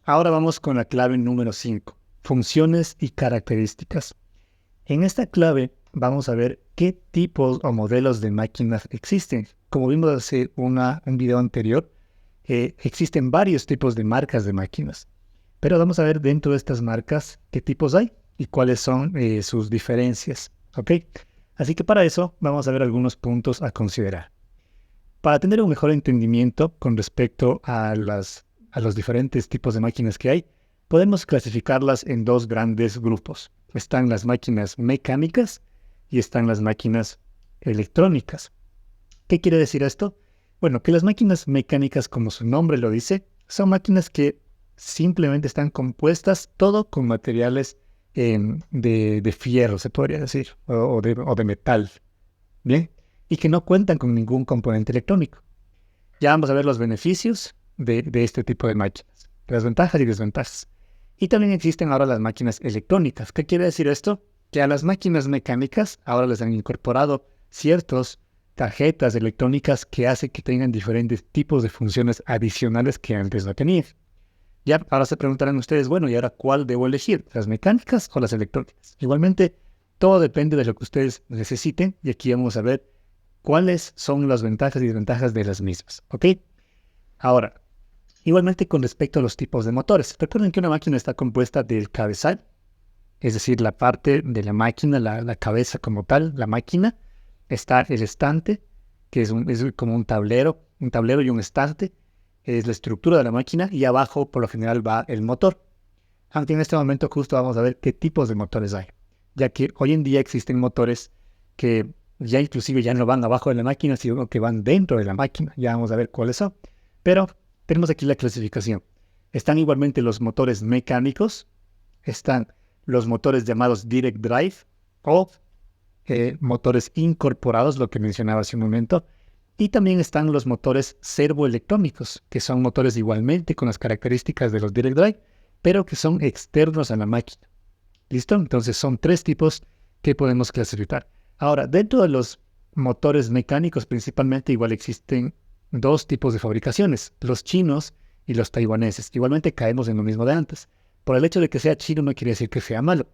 Ahora vamos con la clave número 5, funciones y características. En esta clave vamos a ver qué tipos o modelos de máquinas existen. Como vimos hace un video anterior, existen varios tipos de marcas de máquinas, pero vamos a ver dentro de estas marcas qué tipos hay y cuáles son sus diferencias, ¿ok? Así que para eso vamos a ver algunos puntos a considerar. Para tener un mejor entendimiento con respecto a los diferentes tipos de máquinas que hay, podemos clasificarlas en dos grandes grupos. Están las máquinas mecánicas y están las máquinas electrónicas. ¿Qué quiere decir esto? Bueno, que las máquinas mecánicas, como su nombre lo dice, son máquinas que simplemente están compuestas todo con materiales de fierro, se podría decir, o de metal, ¿bien? Y que no cuentan con ningún componente electrónico. Ya vamos a ver los beneficios de este tipo de máquinas, las ventajas y desventajas. Y también existen ahora las máquinas electrónicas. ¿Qué quiere decir esto? Que a las máquinas mecánicas ahora les han incorporado ciertas tarjetas electrónicas que hacen que tengan diferentes tipos de funciones adicionales que antes no tenían. Ya ahora se preguntarán ustedes, bueno, ¿y ahora cuál debo elegir? ¿Las mecánicas o las electrónicas? Igualmente, todo depende de lo que ustedes necesiten y aquí vamos a ver cuáles son las ventajas y desventajas de las mismas, ¿ok? Ahora, igualmente con respecto a los tipos de motores. Recuerden que una máquina está compuesta del cabezal, es decir, la parte de la máquina, la cabeza como tal, la máquina. Está el estante, que es como un tablero y un estante, es la estructura de la máquina, y abajo por lo general va el motor. Aunque en este momento justo vamos a ver qué tipos de motores hay, ya que hoy en día existen motores que ya inclusive ya no van abajo de la máquina, sino que van dentro de la máquina. Ya vamos a ver cuáles son. Pero tenemos aquí la clasificación. Están igualmente los motores mecánicos, están los motores llamados direct drive o motores incorporados, lo que mencionaba hace un momento, y también están los motores servoelectrónicos, que son motores igualmente con las características de los direct drive, pero que son externos a la máquina. ¿Listo? Entonces son tres tipos que podemos clasificar. Ahora, dentro de los motores mecánicos principalmente igual existen dos tipos de fabricaciones, los chinos y los taiwaneses. Igualmente caemos en lo mismo de antes. Por el hecho de que sea chino no quiere decir que sea malo.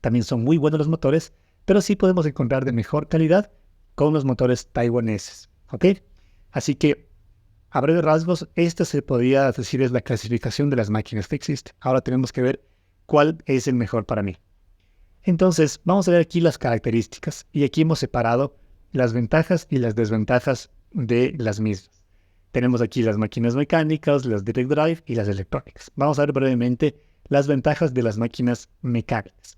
También son muy buenos los motores, pero sí podemos encontrar de mejor calidad con los motores taiwaneses, ¿ok? Así que, a breves rasgos, esta se podría decir es la clasificación de las máquinas que existen. Ahora tenemos que ver cuál es el mejor para mí. Entonces, vamos a ver aquí las características y aquí hemos separado las ventajas y las desventajas de las mismas. Tenemos aquí las máquinas mecánicas, las direct drive y las electrónicas. Vamos a ver brevemente las ventajas de las máquinas mecánicas.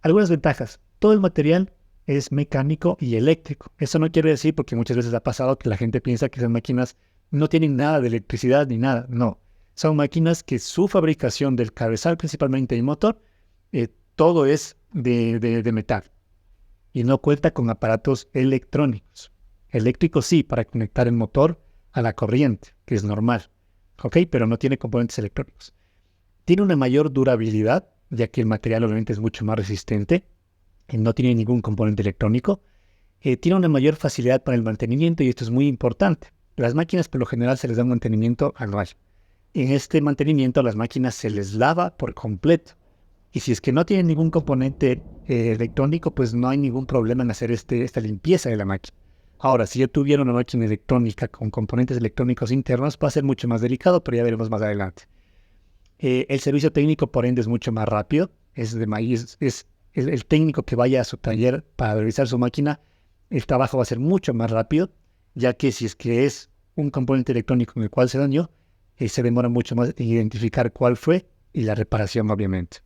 Algunas ventajas. Todo el material es mecánico y eléctrico. Eso no quiere decir, porque muchas veces ha pasado que la gente piensa que esas máquinas no tienen nada de electricidad ni nada. No. Son máquinas que su fabricación del cabezal principalmente y motor, todo es de metal y no cuenta con aparatos electrónicos. Eléctricos sí, para conectar el motor a la corriente, que es normal, ¿ok? Pero no tiene componentes electrónicos. Tiene una mayor durabilidad, ya que el material obviamente es mucho más resistente y no tiene ningún componente electrónico. Tiene una mayor facilidad para el mantenimiento y esto es muy importante. Las máquinas por lo general se les da un mantenimiento anual. En este mantenimiento a las máquinas se les lava por completo. Y si es que no tienen ningún componente electrónico, pues no hay ningún problema en hacer esta limpieza de la máquina. Ahora, si yo tuviera una máquina electrónica con componentes electrónicos internos, va a ser mucho más delicado, pero ya veremos más adelante. El servicio técnico, por ende, es mucho más rápido. Es el técnico que vaya a su taller para revisar su máquina, el trabajo va a ser mucho más rápido, ya que si es que es un componente electrónico en el cual se dañó, se demora mucho más en identificar cuál fue y la reparación, obviamente.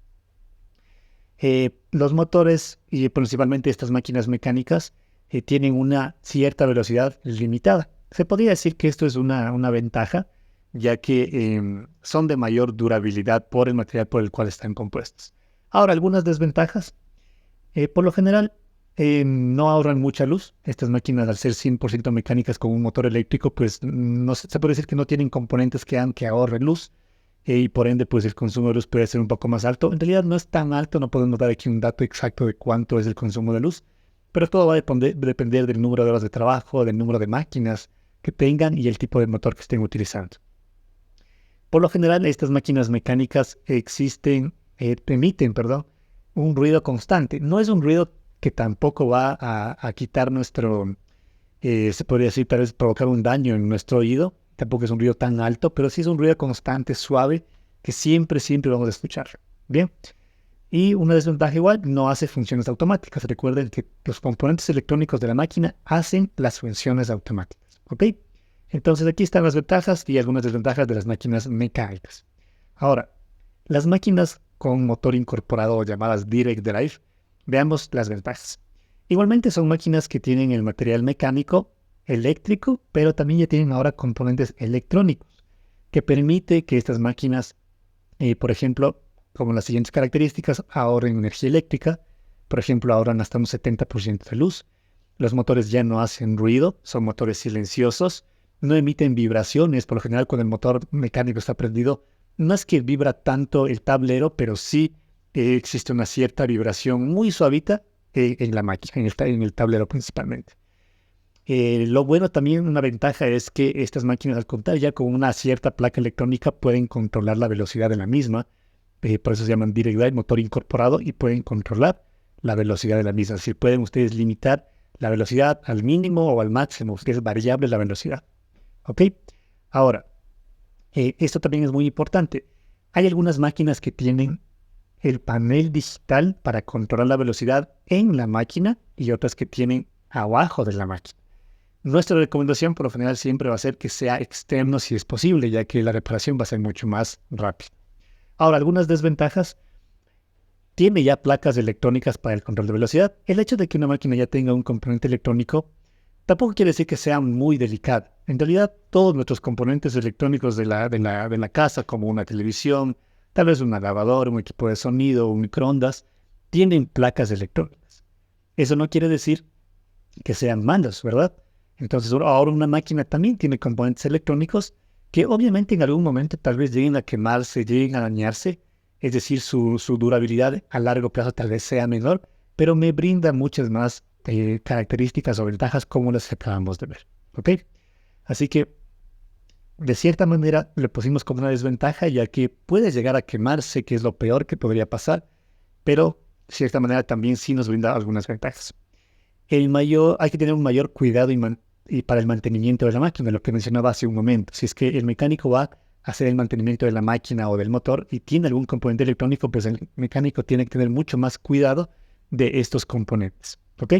Los motores y principalmente estas máquinas mecánicas tienen una cierta velocidad limitada. Se podría decir que esto es una ventaja, ya que son de mayor durabilidad por el material por el cual están compuestos. Ahora, algunas desventajas. Por lo general, no ahorran mucha luz. Estas máquinas, al ser 100% mecánicas con un motor eléctrico, pues no se puede decir que no tienen componentes que hagan que ahorren luz. Y por ende, pues el consumo de luz puede ser un poco más alto. En realidad no es tan alto, no podemos dar aquí un dato exacto de cuánto es el consumo de luz, pero todo va a depender del número de horas de trabajo, del número de máquinas que tengan y el tipo de motor que estén utilizando. Por lo general, estas máquinas mecánicas emiten, un ruido constante. No es un ruido que tampoco va a quitar se podría decir, tal vez provocar un daño en nuestro oído. Tampoco es un ruido tan alto, pero sí es un ruido constante, suave, que siempre vamos a escuchar. Bien. Y una desventaja igual, no hace funciones automáticas. Recuerden que los componentes electrónicos de la máquina hacen las funciones automáticas. ¿Ok? Entonces aquí están las ventajas y algunas desventajas de las máquinas mecánicas. Ahora, las máquinas con motor incorporado llamadas Direct Drive, veamos las ventajas. Igualmente son máquinas que tienen el material mecánico, eléctrico, pero también ya tienen ahora componentes electrónicos, que permite que estas máquinas, por ejemplo, como las siguientes características, ahorren energía eléctrica, por ejemplo, ahorran hasta un 70% de luz. Los motores ya no hacen ruido, son motores silenciosos, no emiten vibraciones. Por lo general, cuando el motor mecánico está prendido, no es que vibra tanto el tablero, pero sí existe una cierta vibración muy suavita en la máquina, en el tablero principalmente. Lo bueno también, una ventaja es que estas máquinas, al contar ya con una cierta placa electrónica, pueden controlar la velocidad de la misma. Por eso se llaman Direct Drive, motor incorporado, y pueden controlar la velocidad de la misma. Es decir, pueden ustedes limitar la velocidad al mínimo o al máximo, que es variable la velocidad. ¿Ok? Ahora, esto también es muy importante. Hay algunas máquinas que tienen el panel digital para controlar la velocidad en la máquina y otras que tienen abajo de la máquina. Nuestra recomendación por lo general siempre va a ser que sea externo si es posible, ya que la reparación va a ser mucho más rápida. Ahora, algunas desventajas. Tiene ya placas electrónicas para el control de velocidad. El hecho de que una máquina ya tenga un componente electrónico tampoco quiere decir que sea muy delicada. En realidad, todos nuestros componentes electrónicos de la casa, como una televisión, tal vez una lavadora, un equipo de sonido, un microondas, tienen placas electrónicas. Eso no quiere decir que sean malas, ¿verdad? Entonces, ahora una máquina también tiene componentes electrónicos que obviamente en algún momento tal vez lleguen a quemarse, lleguen a dañarse. Es decir, su durabilidad a largo plazo tal vez sea menor, pero me brinda muchas más características o ventajas como las que acabamos de ver. ¿Ok? Así que, de cierta manera, le pusimos como una desventaja, ya que puede llegar a quemarse, que es lo peor que podría pasar, pero de cierta manera también sí nos brinda algunas ventajas. Hay que tener un mayor cuidado y para el mantenimiento de la máquina, lo que mencionaba hace un momento. Si es que el mecánico va hacer el mantenimiento de la máquina o del motor y tiene algún componente electrónico, pues el mecánico tiene que tener mucho más cuidado de estos componentes. ¿Ok?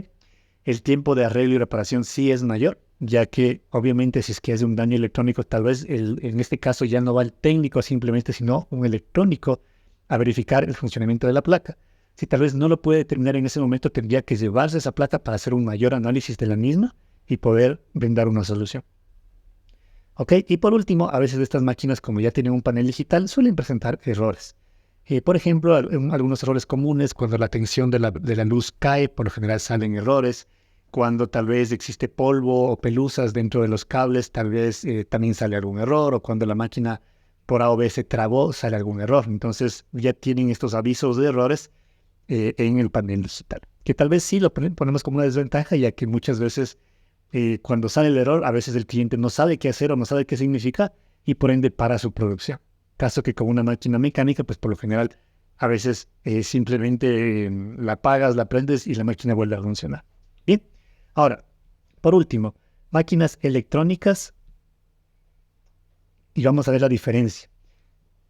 El tiempo de arreglo y reparación sí es mayor, ya que obviamente si es que hace un daño electrónico, tal vez en este caso ya no va el técnico simplemente, sino un electrónico a verificar el funcionamiento de la placa. Si tal vez no lo puede determinar en ese momento, tendría que llevarse esa placa para hacer un mayor análisis de la misma y poder brindar una solución. ¿Ok? Y por último, a veces estas máquinas, como ya tienen un panel digital, suelen presentar errores. Por ejemplo, algunos errores comunes, cuando la tensión de la luz cae, por lo general salen errores. Cuando tal vez existe polvo o pelusas dentro de los cables, tal vez también sale algún error. O cuando la máquina por A o B se trabó, sale algún error. Entonces ya tienen estos avisos de errores en el panel digital. Que tal vez sí lo ponemos como una desventaja, ya que muchas veces cuando sale el error, a veces el cliente no sabe qué hacer o no sabe qué significa y por ende para su producción. Caso que con una máquina mecánica, pues por lo general, a veces simplemente la apagas, la prendes y la máquina vuelve a funcionar. Bien, ahora, por último, máquinas electrónicas y vamos a ver la diferencia.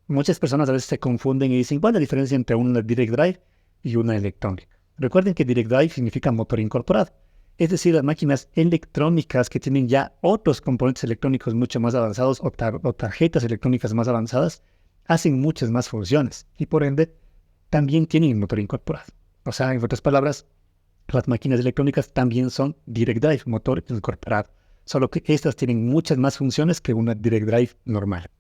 Muchas personas a veces se confunden y dicen, ¿cuál es la diferencia entre una Direct Drive y una electrónica? Recuerden que Direct Drive significa motor incorporado. Es decir, las máquinas electrónicas que tienen ya otros componentes electrónicos mucho más avanzados o tarjetas electrónicas más avanzadas hacen muchas más funciones y por ende también tienen motor incorporado. O sea, en otras palabras, las máquinas electrónicas también son Direct Drive, motor incorporado, solo que estas tienen muchas más funciones que una Direct Drive normal.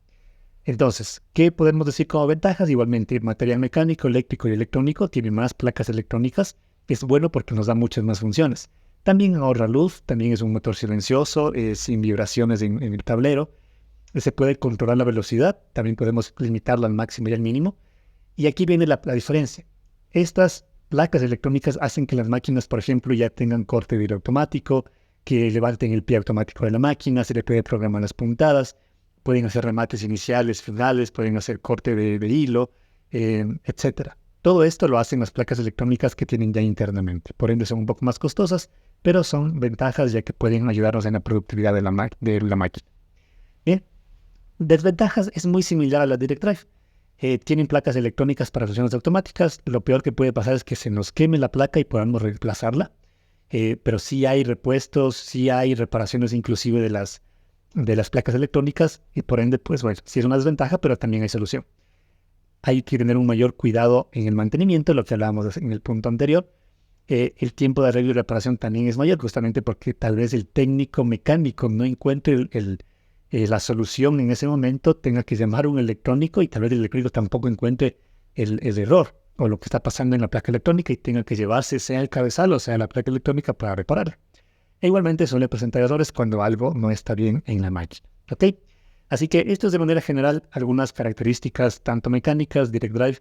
Entonces, ¿qué podemos decir como ventajas? Igualmente, material mecánico, eléctrico y electrónico tiene más placas electrónicas. Es bueno porque nos da muchas más funciones. También ahorra luz, también es un motor silencioso, sin vibraciones en el tablero. Se puede controlar la velocidad, también podemos limitarla al máximo y al mínimo. Y aquí viene la diferencia. Estas placas electrónicas hacen que las máquinas, por ejemplo, ya tengan corte de aire automático, que levanten el pie automático de la máquina, se le puede programar las puntadas. pueden hacer remates iniciales, finales, pueden hacer corte de hilo, etcétera. Todo esto lo hacen las placas electrónicas que tienen ya internamente. Por ende son un poco más costosas, pero son ventajas ya que pueden ayudarnos en la productividad de la máquina. Bien, desventajas es muy similar a la Direct Drive. Tienen placas electrónicas para funciones automáticas. Lo peor que puede pasar es que se nos queme la placa y podamos reemplazarla. Pero sí hay repuestos, sí hay reparaciones inclusive de las placas electrónicas y por ende, pues bueno, sí es una desventaja, pero también hay solución. Hay que tener un mayor cuidado en el mantenimiento, lo que hablábamos en el punto anterior. El tiempo de arreglo y reparación también es mayor, justamente porque tal vez el técnico mecánico no encuentre la solución en ese momento, tenga que llamar a un electrónico y tal vez el electrónico tampoco encuentre el error o lo que está pasando en la placa electrónica y tenga que llevarse sea el cabezal o sea la placa electrónica para repararla. E igualmente suele presentar errores cuando algo no está bien en la máquina. ¿Ok? Así que esto es de manera general algunas características tanto mecánicas, Direct Drive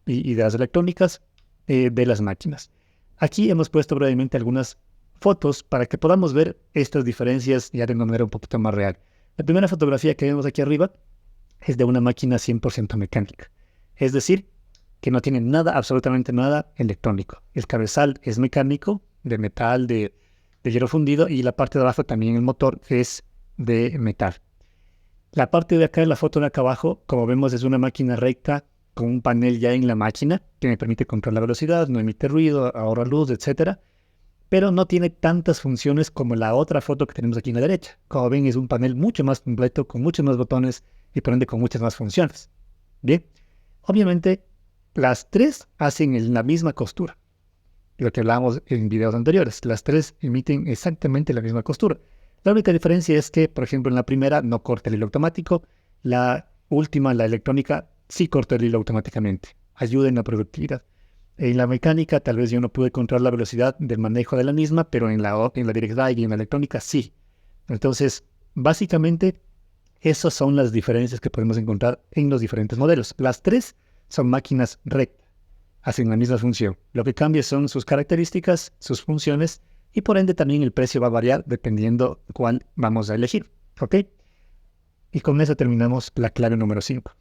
y de las electrónicas de las máquinas. Aquí hemos puesto brevemente algunas fotos para que podamos ver estas diferencias ya de una manera un poquito más real. La primera fotografía que vemos aquí arriba es de una máquina 100% mecánica. Es decir, que no tiene nada, absolutamente nada electrónico. El cabezal es mecánico, de metal, de hierro fundido, y la parte de abajo también el motor es de metal. La parte de acá, la foto de acá abajo, como vemos, es una máquina recta con un panel ya en la máquina que me permite controlar la velocidad, no emite ruido, ahorra luz, etc. Pero no tiene tantas funciones como la otra foto que tenemos aquí en la derecha. Como ven, es un panel mucho más completo, con muchos más botones y por ende con muchas más funciones. Bien, obviamente las tres hacen la misma costura. Lo que hablábamos en videos anteriores, las tres emiten exactamente la misma costura. La única diferencia es que, por ejemplo, en la primera no corta el hilo automático, la última, la electrónica, sí corta el hilo automáticamente. Ayuda en la productividad. En la mecánica, tal vez yo no pude controlar la velocidad del manejo de la misma, pero en la Direct Drive y en la electrónica sí. Entonces, básicamente, esas son las diferencias que podemos encontrar en los diferentes modelos. Las tres son máquinas rectas, hacen la misma función. Lo que cambia son sus características, sus funciones, y por ende también el precio va a variar dependiendo cuál vamos a elegir. ¿Ok? Y con eso terminamos la clave número 5.